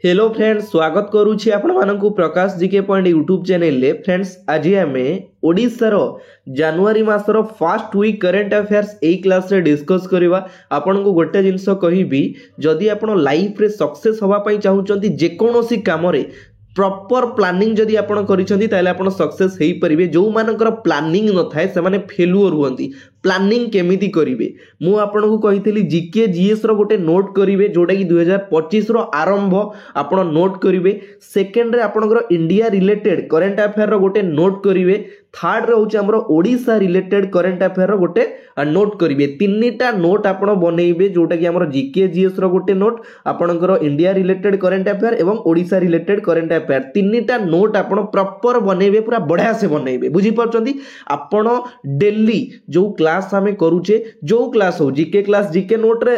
Hello friends, स्वागत करुछि आपण मानकु प्रकाश GK point YouTube channel ले। फ्रेंड्स, आज आमे ओडिसा रो जनवरी मासर फर्स्ट वीक करंट अफेयर्स एई क्लास रे डिस्कस करबा। आपन को गोटे जिंस कहिबी, जदि आपण लाइफ रे सक्सेस होबा पई चाहुचंती जे कोनोसी काम रे प्रॉपर प्लानिंग जदि आपण करिसंती ताले आपण सक्सेस हेई परिबे। जो मानकर प्लानिंग न थाए से माने फेलुअर हुअंती। प्लानिंग केमिति करिवे मु आपण को कहितली जीके जीएस रो गोटे नोट करिवे, जोटा कि 2025 रो आरंभ आपण नोट करिवे। सेकंड रे आपनकर इंडिया रिलेटेड करंट अफेयर रो गोटे नोट करिवे। थर्ड रे होची हमरो ओडिसा रिलेटेड करंट अफेयर रो गोटे नोट करिवे। तीनटा नोट आपण बनेइबे, जोटा कि हमरो जीके जीएस रो गोटे नोट, आपनकर इंडिया रिलेटेड करंट अफेयर एवं ओडिसा रिलेटेड करंट अफेयर तीनटा नोट आपण प्रॉपर बनेइबे, पूरा बढ़िया से बनेइबे। बुझी परचंती? आपण डेली जो क्लास आमे करूचे, जो क्लास हो जीके क्लास जीके नोट रे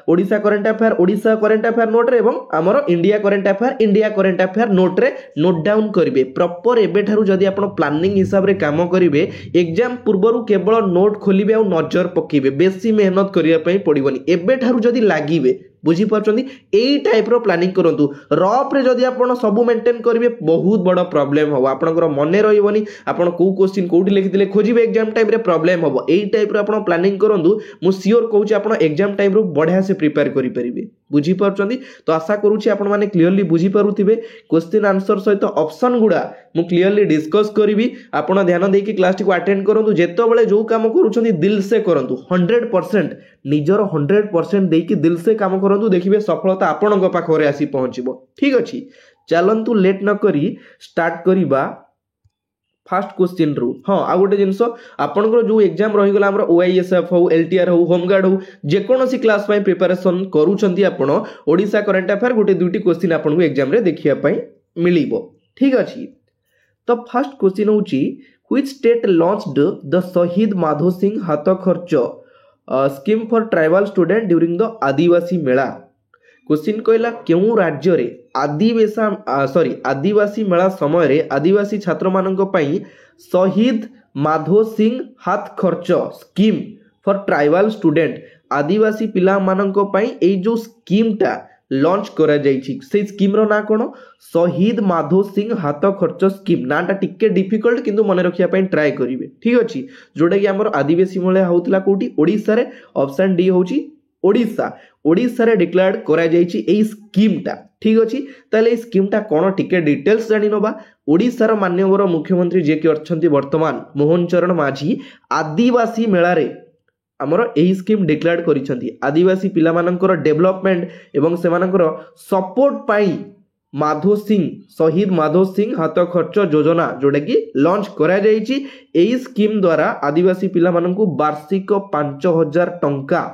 ओडिसा करंट अफेयर नोट रे एवं हमरो इंडिया करंट अफेयर नोट रे नोट डाउन करिवे। प्रॉपर एबे ठारू जदी आपण प्लानिंग हिसाब रे काम करिवे, एग्जाम पूर्वरु केवल नोट खोलिबे और नजर पकेइबे, बेसी मेहनत करिया पई पड़िबनी। एबे ठारू जदी लागिबे, बुझी परचंती, एई टाइप रो प्लानिंग करंतु। रफ रे जदी आपण सब मेंटेन करिवे, बहुत बड़ प्रॉब्लम हो। आपनकर मने रहिबनी आपण को क्वेश्चन कोठी लिखिदिले खोजिबे, एग्जाम टाइम रे प्रॉब्लम हो। एई टाइप रो आपण प्लानिंग करंतु। मु सियोर कहूची आपण एग्जाम टाइम रो बढ़िया से प्रिपेयर करि परिबे। बुझी परचंती? तो आशा करूची आपण माने क्लियरली बुझी पारुथिबे। क्वेश्चन आंसर सहित ऑप्शन गुडा मु क्लियरली डिस्कस करिवि। आपण ध्यान देकी क्लास टी को अटेंड करंतु। जेतो बेले जो काम करूछंती दिल से करंतु, 100% निजर 100% देकी दिल से काम करंतु। देखिबे सफलता आपणक पाखरे आसी पहुंचीबो। ठीक अछि, चलंतु लेट न करी स्टार्ट करिबा फर्स्ट क्वेश्चन रु। हां, आ गोटे जिंस आपनकर जो एग्जाम रहि गेला हमर ओआईएसएफ हो, एलटीआर हो, होमगार्ड हो, जे कोनोसी क्लास पई प्रिपरेशन करूछंती आपण, ओडिसा करंट अफेयर गोटे दुटी क्वेश्चन आपन को एग्जाम रे देखिया पई मिलिबो। ठीक अछि, तो फर्स्ट क्वेश्चन होची, व्हिच स्टेट लॉन्च्ड द शहीद माधो सिंह हाथ खर्च scheme for tribal student during the Adivasi Mela. Question कहला, केउ राज्य रे आदिवासी मेला समय रे आदिवासी छात्र मानक पई शहीद माधो सिंह हाथ खर्च स्कीम फॉर ट्राइबल स्टूडेंट, आदिवासी पिला मानक पई एई जो स्कीम टा लॉन्च करा जाइछि, से स्कीम रो ना कोन? शहीद माधो सिंह हाथ खर्च स्कीम। नाटा टिके डिफिकल्ट, किंतु मन रखिया पई ट्राई करिवे। ठीक अछि, जोटा कि हमर आदिवासी मेला होतला कोठी? ओडिसा रे। ऑप्शन डी होची ओडिसा। ओडिसा रे डिक्लेयर्ड करा जाइछि एई स्कीम टा। ठीक अछि, ताले एई स्कीम टा कोन टिके डिटेल्स जानि नबा। ओडिसा रो माननीय मुख्यमंत्री जे कि अछंती वर्तमान मोहन चरण माझी, आदिवासी मेला रे हमर एही स्कीम डिक्लेयर्ड करिसंती। आदिवासी पिला मानकर डेवलपमेंट एवं से मानकर सपोर्ट पाई माधो सिंह, शहीद माधो सिंह हाथ खर्च योजना, जोटा कि लॉन्च करा जाइछि। एही स्कीम द्वारा आदिवासी पिला मानकु वार्षिक 5000 टंका,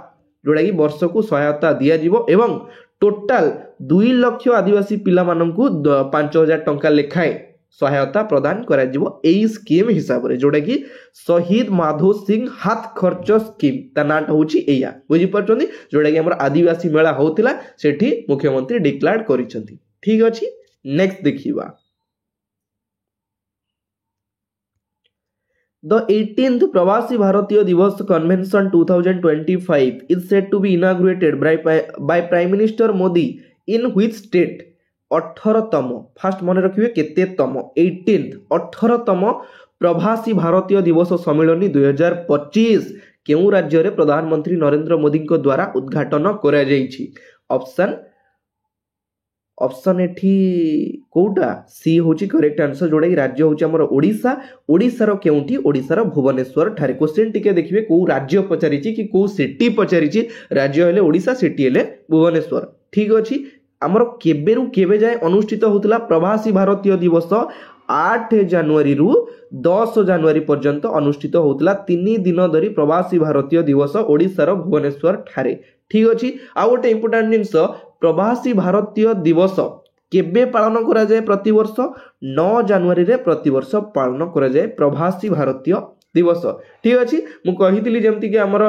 जोटा कि वर्ष को सहायता दिया जिवो एवं टोटल 2 लाख आदिवासी पिला मानकु 5000 टंका लेखाए सहायता प्रदान करा जिवो एई स्कीम हिसाब रे, जोटा कि शहीद माधो सिंह हाथ खर्च स्कीम। ता नाट होची एया। बुझी परचंदी? जोटा कि हमर आदिवासी मेला होतिला, सेठी मुख्यमंत्री डिक्लेयर करिसंती। ठीक अछि, नेक्स्ट देखिबा। The 18th प्रवासी भारतीय दिवस convention 2025 is set to be inaugurated by Prime Minister Modi in which state? 18तम, फास्ट मन रखिए केते तम? 18th 18तम प्रवासी भारतीय दिवस सम्मेलन 2025 केउ राज्य रे प्रधानमंत्री नरेंद्र मोदी को द्वारा उद्घाटन करा जाइछि? ऑप्शन एठी कोउटा? सी होची करेक्ट आंसर, जोड़ा कि राज्य होची हमर ओडिसा। ओडिसा रो केउंठी? ओडिसा रो भुवनेश्वर ठारे। क्वेश्चन टिके देखिबे को राज्य पचारिछि कि को सिटी पचारिछि। राज्य हेले ओडिसा, सिटी हेले भुवनेश्वर। ठीक अछि, हमर केबेरु केबे जाय अनुष्ठित होतला प्रवासी भारतीय दिवस? 8 जनवरी रु 10 जनवरी पर्यंत अनुष्ठित होतला। 3 दिन धरी प्रवासी भारतीय दिवस ओडिसा रो भुवनेश्वर ठारे। ठीक अछि, आ गोटे इंपोर्टेंट जिंस, प्रवासी भारतीय दिवस केबे पालन करा जाय प्रतिवर्ष? 9 जनवरी रे प्रतिवर्ष पालन करा जाय प्रवासी भारतीय दिवस। ठीक अछि, मु कहितली जेमति कि हमर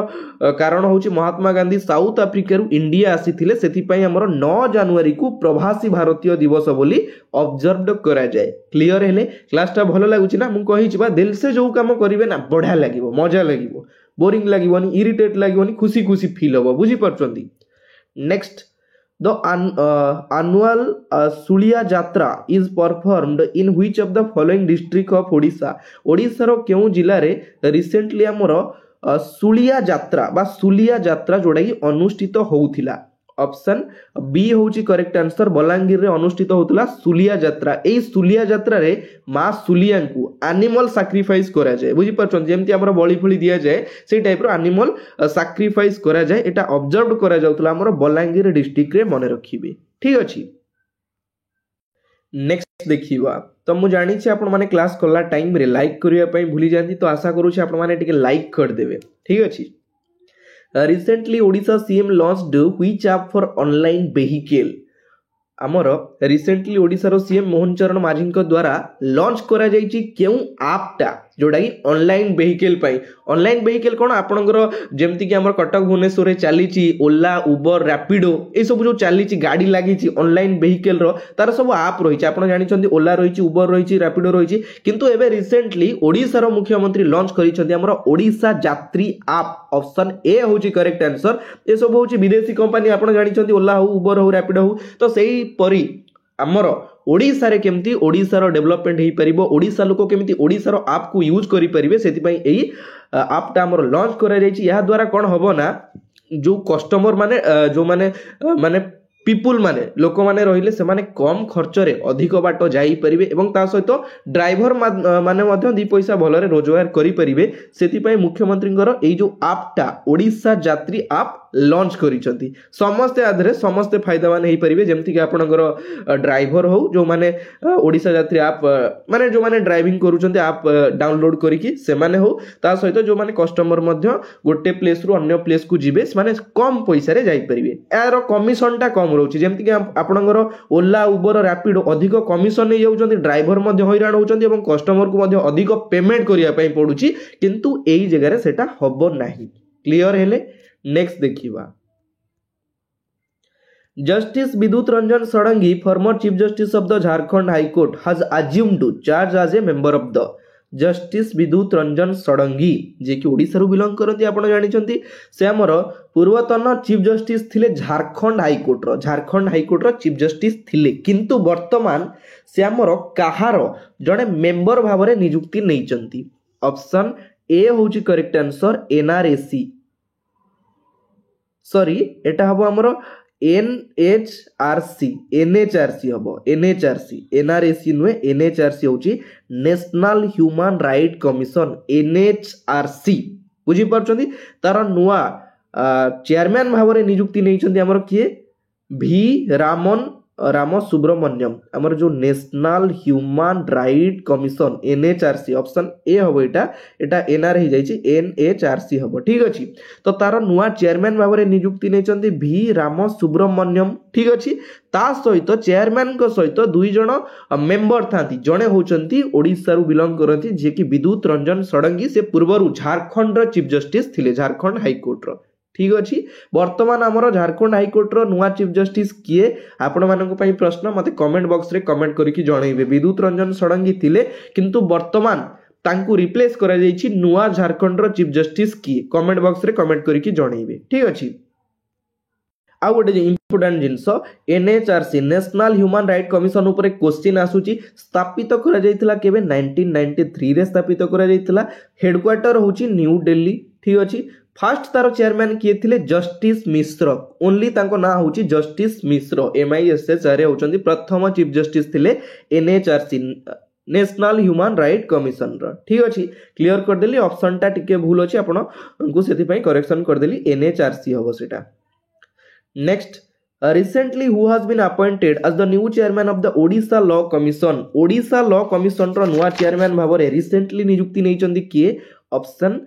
कारण होची महात्मा गांधी साउथ अफ्रिका रु इंडिया आसीथिले, सेति पई हमर 9 जनवरी को प्रवासी भारतीय दिवस बोली ऑब्जर्व्ड करा जाय। क्लियर हेले? क्लास टा भलो लागुची ना? मु कहिछि बा दिल से जो काम करिवे ना, बढ़िया लागिवो, मजा लागिवो, बोरिंग लागिवनी, इरिटेट लागिवनी, खुशी खुशी फील होबो। बुझी परचंदी? Next the annual Sulia Jatra is performed in which of the following district of Odisha Odisha रो केउ जिल्ला रे रिसेंटली हमर सुलिया जात्रा जोड़ा कि अनुष्ठित होउथिला ऑप्शन बी होची करेक्ट आंसर बलांगीर रे अनुष्ठित होतला सुलिया जात्रा एई सुलिया जात्रा रे मां सुलिया को एनिमल सैक्रिफाइस करा जाय बुझी परछन जेमति हमर बळी फळी दिया जाय सेई टाइप रो एनिमल सैक्रिफाइस करा जाय एटा ऑब्जर्व करा जाउतला हमर बलांगीर डिस्ट्रिक्ट रे मने रखिबे ठीक अछि नेक्स्ट देखिबा तो मु जानि छी आपण माने क्लास करला टाइम रे लाइक करिया पई भूली जांती तो आशा करू छी आपण माने टिके लाइक कर देबे ठीक अछि recently Odisha CM launched which app for online vehicle आमर रिसेंटली ओडिशा रो सीएम मोहन चरण माझी द्वारा लॉन्च करा जायछि केउ आपटा जोड़ा कि ऑनलाइन वेहिकल पाई ऑनलाइन वेहिकल कोन आपनकर जेमति कि हमर कटक भुवनेश्वर रे चालीछि ओला उबर रैपिडो ए सब जो चालीछि गाड़ी लागिछि ऑनलाइन वेहिकल रो तार सब आप रहिछि आपण जानि छथि ओला रहिछि उबर रहिछि रैपिडो रहिछि किंतु एबे रिसेंटली ओडिशा रो मुख्यमंत्री लॉन्च करिछथि हमर ओडिशा यात्री आप ऑप्शन ए होछि करेक्ट आंसर ए सब होछि विदेशी कंपनी आपण जानि छथि ओला हो उबर हो रैपिडो हो तो सेही परी आमर ओडिशा रे केमती ओडिशा रो डेवलपमेंट हेई परिबो ओडिशा लोक केमती ओडिशा रो आप को यूज करि परिबे सेति पई एई आप टा हमर लॉन्च करा जायछि या द्वारा कोन हबो ना जो कस्टमर माने जो माने माने पीपुल माने लोक माने रहिले से माने कम खर्च रे अधिक बाट जाई परिबे एवं ता सहित ड्राइवर माने मध्य दी पैसा भलरे रोजगार करि परिबे सेति पई मुख्यमंत्रींकर एई जो आप टा ओडिशा यात्री आप लॉन्च करिसंती समस्त आधरे समस्त फायदा मान हेई परिबे जेमति कि आपनकर ड्राइवर हो जो माने ओडिशा यात्री आप माने जो माने ड्राइविंग करूचंती आप डाउनलोड करिकि से माने हो ता सहित जो माने कस्टमर मध्य गोटे प्लेस रु अन्य प्लेस को जिबे माने कम पैसा रे जाई परिबे यार कमिशन टा कम रहउची जेमति कि आपनकर ओला उबर रैपिडो अधिक कमिशन नै जाउचंती ड्राइवर मध्य हैरान होउचंती एवं कस्टमर को मध्य अधिक पेमेंट करिया पई पडुची किंतु एई जगह रे सेटा हबो नाही क्लियर हेले नेक्स्ट देखिबा justice Bidyut Ranjan Sarangi former chief justice of the Jharkhand high court has assumed to charge as a member of the justice Bidyut Ranjan Sarangi जे कि ओडिसा रु बिलोंग करती आपण जानि छथि से हमर पूर्वतन चीफ जस्टिस थिले झारखंड हाई कोर्ट रो चीफ जस्टिस थिले किंतु वर्तमान से हमर काहार जने मेंबर भाबरे नियुक्ति नै चंती ऑप्शन ए होची करेक्ट आंसर एनआरएसी सॉरी एटा हबो हमरो एनएचआरसी हबो एनएचआरसी एनआरएसी नुए एनएचआरसी होची national human right commission NHRC बुझी परछंती तार नुआ चेयरमैन भाबरे नियुक्ति नै छंती हमरो किए भी राम सुब्रमण्यम हमर जो national human right commission NHRC option A हबो एटा एनआर हे जाईची एनएचआरसी हबो ठीक अछि तो तार नुआ चेयरमैन भाबरे नियुक्ति नै चंती भी राम सुब्रमण्यम ठीक अछि ता सहित चेयरमैन को सहित दुई जण मेंबर थांती जणे होचंती ओडिसा रु बिलोंग करंती जे कि विद्युत रंजन षडंगी से पूर्वरु झारखंड रो चीफ जस्टिस थिले झारखंड हाई कोर्ट रो ठीक अछि वर्तमान हमर झारखंड हाई कोर्ट रो नुआ चीफ जस्टिस किए आपण मानक पई प्रश्न मते कमेंट बॉक्स रे कमेंट करिकि जणाइबे विद्युत रंजन षडंगी थिले किंतु वर्तमान तांकु रिप्लेस करा जाईछि नुआ झारखंड रो चीफ जस्टिस किए कमेंट बॉक्स रे कमेंट करिकि जणाइबे ठीक अछि आ गोटे important things NHRC national human right commission ऊपर क्वेश्चन आसुची स्थापित करा जायतिला केबे 1993 रे स्थापित करा जायतिला हेडक्वार्टर होची न्यू दिल्ली ठीक अछि फास्ट तार चेयरमैन किए थिले जस्टिस मिश्र ओनली तांको ना होची जस्टिस मिश्र एमआईएसएच रे होचंदी प्रथम चीफ जस्टिस थिले NHRC national human right commission रो ठीक अछि क्लियर कर देली ऑप्शन टा टिके भूल अछि आपण को सेति पई करेक्शन कर देली एनएचआरसी होबो सेटा next recently who has been appointed as the new chairman of the Odisha Law Commission रो नुआ चेयरमैन भाबरे रिसेंटली नियुक्ति नै चंदी किए ऑप्शन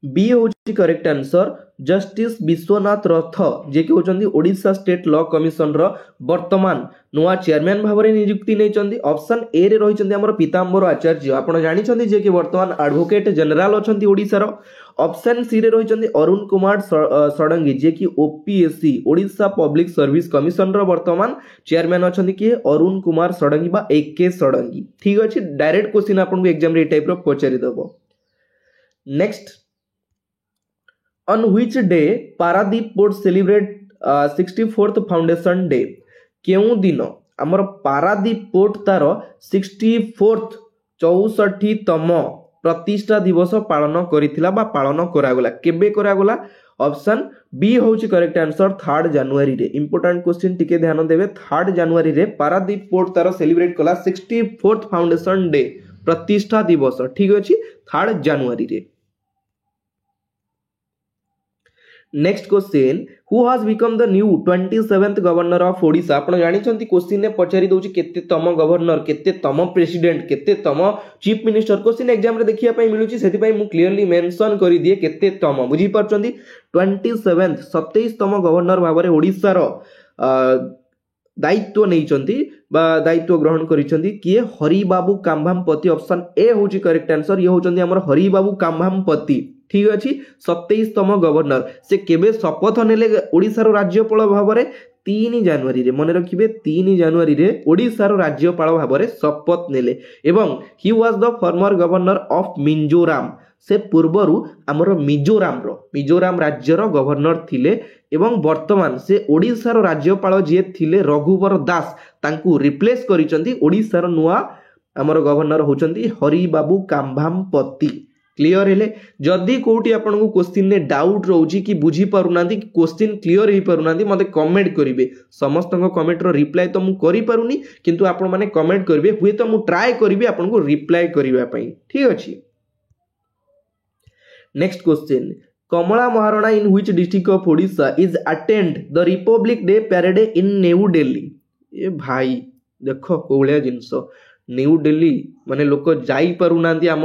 बी होची करेक्ट आंसर जस्टिस विश्वनाथ रथ जे कि होचंदी ओडिशा स्टेट लॉ कमिशन रो वर्तमान नुआ चेयरमैन भाबरे नियुक्ति नै चंदी ऑप्शन ए रे रहि चंदी हमर पीतांबर आचार्य आपण जानि चंदी जे कि वर्तमान एडवोकेट जनरल अछंती ओडिसा रो ऑप्शन सी रे रहि चंदी अरुण कुमार षडंगी जे कि OPSC Odisha public service commission रो वर्तमान चेयरमैन अछंती कि अरुण कुमार षडंगी बा एके षडंगी ठीक अछि डायरेक्ट क्वेश्चन आपन को एग्जाम रे टाइप रो पचारि दबो next On which day Paradip Port celebrate 64th foundation day? केउ दिन आमर पारादीप पोर्ट तार 64th 64तम प्रतिष्ठा दिवस पालन करिथिला बा पालन करागला केबे करागला? ऑप्शन बी होची करेक्ट आंसर 3 जनवरी रे। इंपोर्टेंट क्वेश्चन टिके ध्यान देबे 3 जनवरी रे पारादीप पोर्ट तार सेलिब्रेट कला 64th फाउंडेशन डे प्रतिष्ठा दिवस। ठीक अछि 3 जनवरी रे। Next question who has become the new 27th governor of Odisha? आपण जानि छंती क्वेश्चन ने पचारि दोछि केते तम गवर्नर केते तम प्रेसिडेंट केते तम चीफ मिनिस्टर क्वेश्चन एग्जाम रे देखिया पई मिलुछि सेति पई मु क्लियरली मेंशन करि दिए केते तम बुझी परछंती 27th 27तम गवर्नर भाबरे ओडिशा रो दायित्व नहीं बा दायित्व ग्रहण करिसेंती किए हरिबाबू काम्भामपति। ऑप्शन ए होची करेक्ट आंसर ये होचंती हमर हरिबाबू काम्भामपति। ठीक अच्छी 27तम गवर्नर से केबे शपथ नेले ओडिशा रो राज्यपाल भाबरे 3 जनवरी रे मन रखिबे 3 जनवरी रे ओडिशा रो राज्यपाल भाबरे शपथ नेले एवं he was the former governor of Mizoram से पूर्वरु हमर मिजोराम राज्य रो गवर्नर थिले एवं वर्तमान से ओडिशा रो राज्यपाल जे थिले रघुवर दास तांकू रिप्लेस करिसंती ओडिशा रो नुआ हमर गवर्नर होचंती हरिबाबू काम्भामपति। क्लियर हेले जदि कोठी आपन को क्वेश्चन ने डाउट रहउची कि बुझी पारुनांती कि क्वेश्चन क्लियर हे पारुनांती मते कमेंट करिवे समस्त को कमेंट रो रिप्लाई तो मु करि पारुनी किंतु आपन माने कमेंट करिवे हुए तो मु ट्राई करिवे आपन को रिप्लाई करिवा पई। ठीक अछि next question Kamala Maharana in which district of Odisha is attend the Republic Day parade in New Delhi? ए भाई देखो कोळिया जिंस न्यू दिल्ली माने लोक जाई पारुनांती आम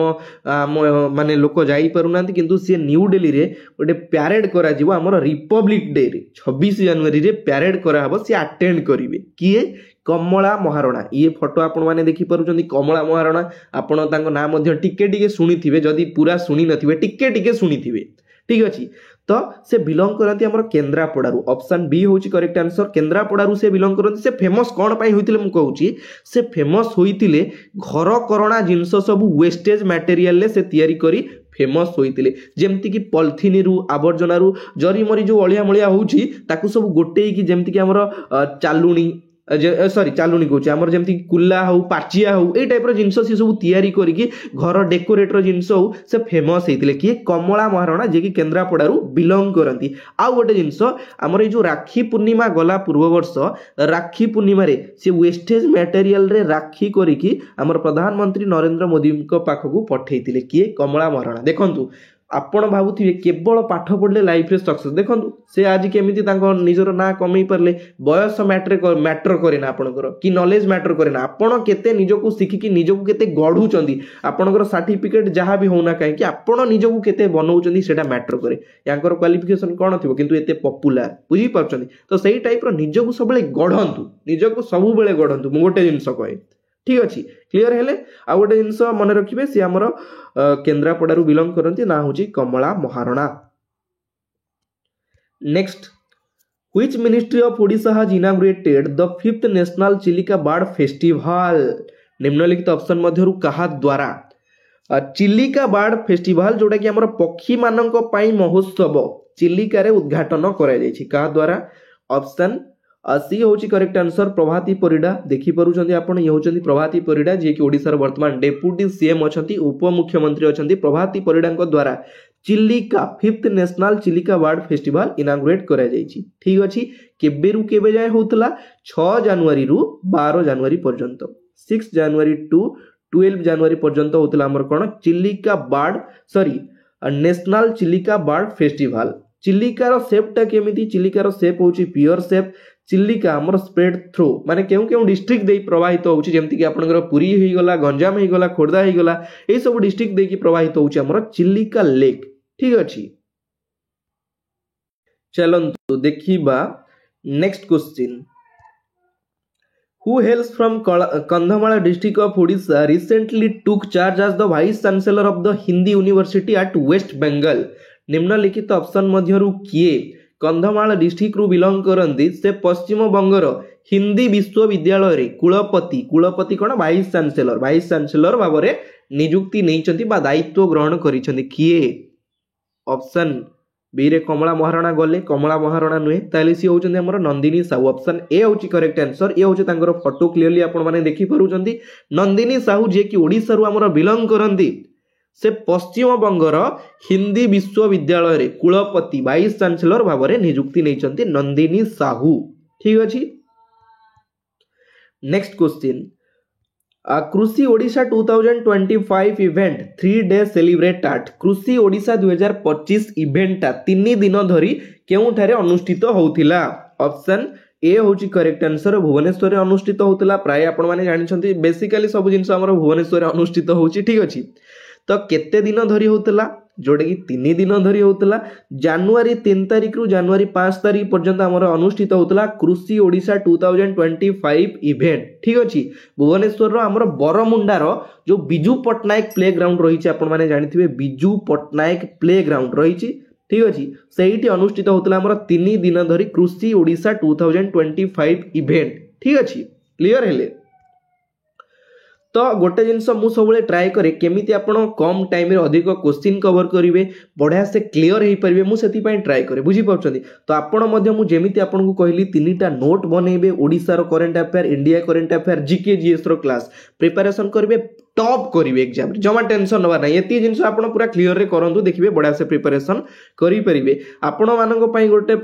माने लोक जाई पारुनांती किंतु से न्यू दिल्ली रे गोटे पैरेड करा जिवो हमर रिपब्लिक डे रे 26 जनवरी रे पैरेड करा हबो से अटेंड करिवे किए कमला महाराणा। ये फोटो आपण माने देखि पारुचंती कमला महाराणा आपण तांको नाम मध्ये टिके टिके सुनिथिबे जदि पूरा सुनी नथिबे टिके टिके सुनिथिबे। ठीक अछि तो से बिलोंग करती हमर केंद्रापड़ारू। ऑप्शन बी होची करेक्ट आंसर केंद्रापड़ारू से बिलोंग करती। से फेमस कोन पाई होइतिले मु कहूची से फेमस होइतिले घर करଣା जिंस सब वेस्टेज मटेरियल ले से तयारी करी फेमस होइतिले जेमति कि पॉलिथिन रु आवर्जना रु जरी मरी जो अलिया मलिया होउची ताकू सब गोटेई कि जेमति कि हमर चालुणी सॉरी चालुनी कहूँ आमर जमी कुला हो पाचिया हो ये टाइप जिनस सी सब तैयारी करके घर डेकोरेटर जिनस हो से फेमस होते किए कमला महाराणा जे कि केंद्रापड़ारू बिलोंग करती। आउ गोटे जिनस आमर ये जो राखी पूर्णिमा गला पूर्व वर्ष राखी पूर्णिमा रे से वेस्टेज मटेरियल रे राखी करिकी आमर प्रधानमंत्री नरेंद्र मोदी पाखक पठेइतिले किए कमला महाराणा। देखंतु आपण भावुथिबे केवल पाठ पढ़ले लाइफ रे सक्सेस देखंतु से आज केमिति तांको निजर ना कमई परले बयस मैटर करे ना आपनकर कि नॉलेज मैटर करे ना आपण केते निजको सिखि कि निजको केते गढुचंदी आपनकर सर्टिफिकेट जहां भी होना काहे कि आपण निजको केते बनौचंदी सेटा मैटर करे यांकर क्वालिफिकेशन कोन थिबो किंतु एते पॉपुलर बुझी परचंदी तो सही टाइप रो निजको सबले गढंतु निजको सब बेले गढंतु मु गोटे जिंस कहे। ठीक अच्छी क्लियर हेले आ गोटे जिनस मन रखिए सी आमर केंद्रापड़ारू बिलोंग करती ना हूँ Kamala Maharana. Next which ministry of Odisha has inaugurated the 5th National Chilika bird Festival? निम्नलिखित ऑप्शन मध्यरु कहा द्वारा चिलिका बर्ड फेस्टिवल जोटा कि आमर पक्षी मानक पई महोत्सव चिलिका रे उद्घाटन करा जायछि कहा द्वारा? ऑप्शन सी होची करेक्ट आंसर प्रभाती परिडा। देखि परुचंती आपण ये होचंती प्रभाती परिडा जे कि ओडिसा र वर्तमान डेप्यूटी सीएम अछंती उपमुख्यमंत्री अछंती प्रभाती परिडांक द्वारा Chilika 5th National Chilika bird festival inaugurate करा जायछि। ठीक अछि केबे रु केबे जाय होतला 6 जनवरी रु 12 जनवरी पर्यंत 6 जनवरी टू 12 जनवरी पर्यंत होतला हमर कोन Chilika bird sorry national Chilika bird festival. Chilika रो शेपटा केमिति चिलिका रो शेप होची पियर शेप चिलिका हमर स्प्रेड थ्रू माने केउ केउ डिस्ट्रिक्ट देई प्रवाहित होउची जेमति कि आपनकर पुरी हेई गला गंजाम हेई गला खोर्धा हेई गला ए सब डिस्ट्रिक्ट देई कि प्रवाहित होउची हमर चिलिका लेक। ठीक अछि चलंतु देखिबा next question who hails from Kandhamal district of Odisha recently took charge as the vice chancellor of the Hindi university at West Bengal? निम्नलिखित ऑप्शन मध्यरु किए कंधमाल डिस्ट्रिक्ट रु बिलोंग करती से पश्चिम बंगर हिंदी विश्वविद्यालय रे कुलपति कौन वाइस चांसलर भाव नियुक्ति नहीं दायित्व ग्रहण करिसेंती किए? ऑप्शन बी रे कमला महाराणा गले कमला महाराणा नुहे ताले सी होचंदी हमर नंदिनी साहू ऑप्शन ए होची करेक्ट आंसर। ये होची तांकर फोटो क्लियरली आपण माने देखि परुचंदी नंदिनी साहू जे कि ओडिसा रु हमर बिलोंग करंदी से पश्चिम बंगर हिंदी विश्वविद्यालय रे कुलपति वाइस चांसलर भाव में नियुक्ति नहीं नंदिनी साहू। ठीक अच्छे next question Krishi Odisha 2025 event 3 day celebrate at Krishi Odisha 2025 event 3 दिन धरी केउठारे अनुष्ठित होउथिला ऑप्शन ए होची करेक्ट आंसर भुवनेश्वर रे अनुष्ठित होउथिला प्राय आपण माने जानिछंती बेसिकली सब जिंस हमर भुवनेश्वर रे अनुष्ठित होउची। ठीक अछि तो केते दिन धरी होउथिला जोडे कि 3 दिन धरी होउथिला जनवरी 3 तारिख रु जनवरी 5 तारिख पर्यंत हमर अनुष्ठित होउथिला कृषि ओडिशा 2025 इवेंट। ठीक अछि भुवनेश्वर रो हमर बरमुंडा रो जो बिजू पटनायक प्ले ग्राउंड रहिछि आपण माने जानिथिबे बिजू पटनायक प्ले ग्राउंड रहिछि। ठीक अछि सेहिटी अनुष्ठित होउथिला हमर 3 दिन धरी कृषि ओडिशा 2025 इवेंट। ठीक अछि क्लियर हेले तो गोटे जिनस मु सब ट्राए करे केमिति आपण कम टाइम रे अधिक क्वेश्चन कवर करिवे बढ़िया से क्लियर हे परिबे मु सेति पय ट्राए करे बुझी पाउछंदी। तो आपण मध्य मु जेमिति आपण को कहली तीनटा नोट बनेबे ओडिसा रो current affair India current affair GK GS रो क्लास प्रिपरेशन करिवे टॉप करिवे एग्जाम रे जमा टेंशन नबा नै एति जिनस आपण पूरा क्लियर रे करंतु देखिबे बढ़िया से प्रिपरेशन करि परिबे। आपण मानक पय गोटे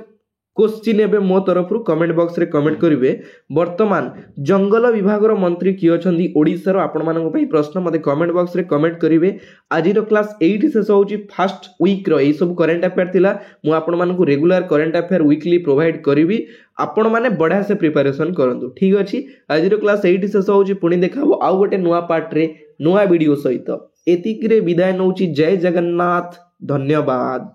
क्वेश्चन एबे मो तरफ कमेंट बॉक्स रे कमेंट करिवे वर्तमान जंगल विभाग रो मंत्री की अछंदी ओडिसा रो आपण मानक पई प्रश्न मते कमेंट बॉक्स रे कमेंट करिवे। आज रो क्लास 8 शेष होची फर्स्ट वीक रो एई सब करंट अफेयर थिला मु आपण मानक regular current affair weekly provide करिवि आपण माने बढ़िया से प्रिपरेशन करंतु। ठीक अछि आज रो क्लास 8 शेष होची पुनी देखाबो आउ गोटे नुवा पार्ट रे नुवा वीडियो सहित एतिक रे विदाय नउची। जय जगन्नाथ धन्यवाद।